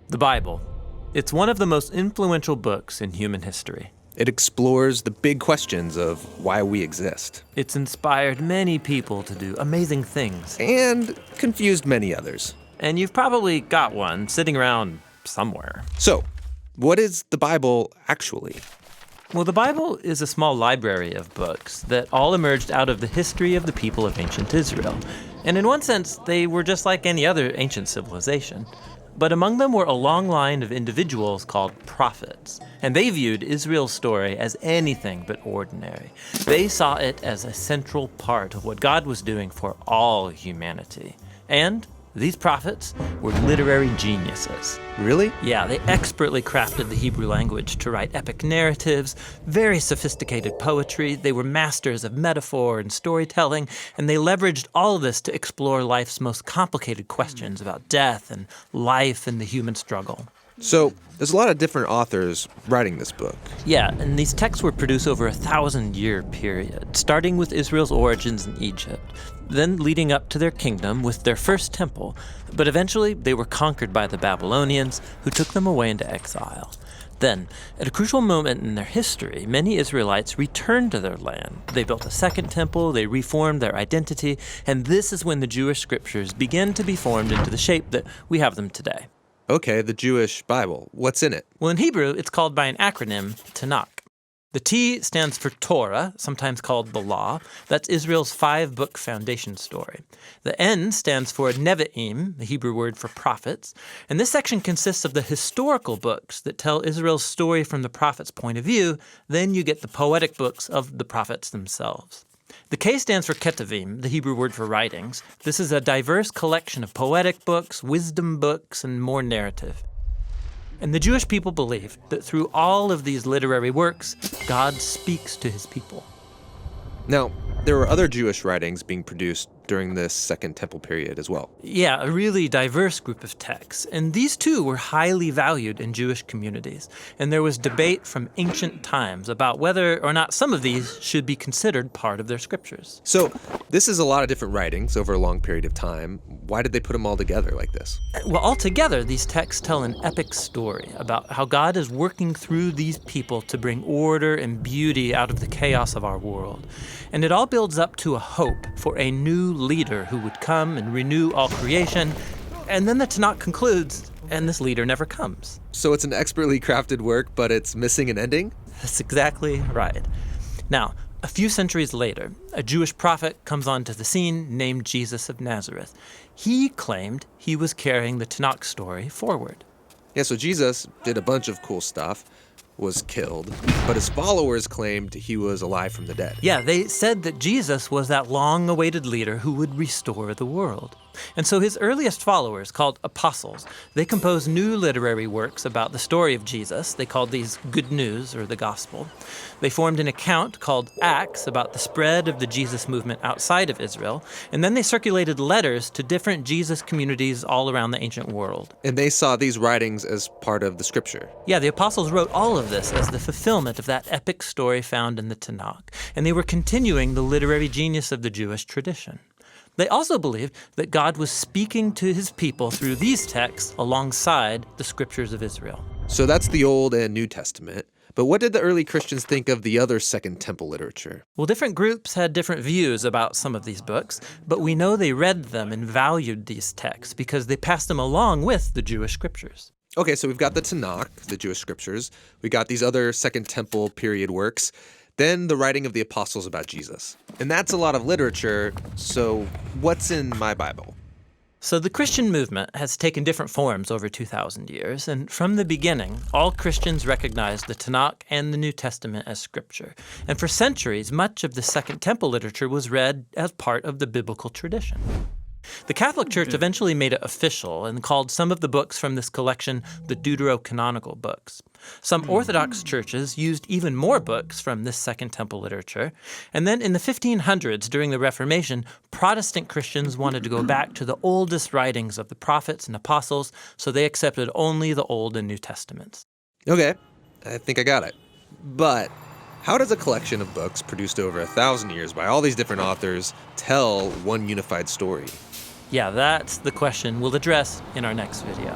The Bible. It's one of the most influential books in human history. It explores the big questions of why we exist. It's inspired many people to do amazing things. And confused many others. And you've probably got one sitting around somewhere. So, what is the Bible actually? Well, the Bible is a small library of books that all emerged out of the history of the people of ancient Israel. And in one sense, they were just like any other ancient civilization. But among them were a long line of individuals called prophets. And they viewed Israel's story as anything but ordinary. They saw it as a central part of what God was doing for all humanity. And these prophets were literary geniuses. Really? Yeah, they expertly crafted the Hebrew language to write epic narratives, very sophisticated poetry. They were masters of metaphor and storytelling, and they leveraged all of this to explore life's most complicated questions about death and life and the human struggle. So, there's a lot of different authors writing this book. Yeah, and these texts were produced over a 1,000-year period, starting with Israel's origins in Egypt, then leading up to their kingdom with their first temple. But eventually, they were conquered by the Babylonians, who took them away into exile. Then, at a crucial moment in their history, many Israelites returned to their land. They built a second temple, they reformed their identity, and this is when the Jewish scriptures began to be formed into the shape that we have them today. Okay, the Jewish Bible. What's in it? Well, in Hebrew, it's called by an acronym, Tanakh. The T stands for Torah, sometimes called the Law. That's Israel's 5-book foundation story. The N stands for Nevi'im, the Hebrew word for prophets. And this section consists of the historical books that tell Israel's story from the prophet's point of view. Then you get the poetic books of the prophets themselves. The K stands for Ketuvim, the Hebrew word for writings. This is a diverse collection of poetic books, wisdom books, and more narrative. And the Jewish people believed that through all of these literary works, God speaks to his people. Now, there were other Jewish writings being produced during this Second Temple period as well. Yeah, a really diverse group of texts. And these too were highly valued in Jewish communities. And there was debate from ancient times about whether or not some of these should be considered part of their scriptures. So, this is a lot of different writings over a long period of time. Why did they put them all together like this? Well, altogether, these texts tell an epic story about how God is working through these people to bring order and beauty out of the chaos of our world. And it all builds up to a hope for a new leader who would come and renew all creation. And then the Tanakh concludes, and this leader never comes. So it's an expertly crafted work, but it's missing an ending? That's exactly right. Now, a few centuries later, a Jewish prophet comes onto the scene named Jesus of Nazareth. He claimed he was carrying the Tanakh story forward. Yeah, so Jesus did a bunch of cool stuff, was killed, but his followers claimed he was alive from the dead. Yeah, they said that Jesus was that long-awaited leader who would restore the world. And so his earliest followers, called apostles, they composed new literary works about the story of Jesus. They called these Good News, or the Gospel. They formed an account called Acts about the spread of the Jesus movement outside of Israel. And then they circulated letters to different Jesus communities all around the ancient world. And they saw these writings as part of the scripture. Yeah, the apostles wrote all of this as the fulfillment of that epic story found in the Tanakh. And they were continuing the literary genius of the Jewish tradition. They also believed that God was speaking to his people through these texts alongside the scriptures of Israel. So that's the Old and New Testament. But what did the early Christians think of the other Second Temple literature? Well, different groups had different views about some of these books, but we know they read them and valued these texts because they passed them along with the Jewish scriptures. Okay, so we've got the Tanakh, the Jewish scriptures. We got these other Second Temple period works. Then the writing of the apostles about Jesus. And that's a lot of literature, so what's in my Bible? So the Christian movement has taken different forms over 2,000 years, and from the beginning, all Christians recognized the Tanakh and the New Testament as scripture. And for centuries, much of the Second Temple literature was read as part of the biblical tradition. The Catholic Church eventually made it official and called some of the books from this collection the Deuterocanonical books. Some Orthodox churches used even more books from this Second Temple literature. And then in the 1500s, during the Reformation, Protestant Christians wanted to go back to the oldest writings of the prophets and apostles, so they accepted only the Old and New Testaments. Okay, I think I got it. But how does a collection of books produced over 1,000 years by all these different authors tell one unified story? Yeah, that's the question we'll address in our next video.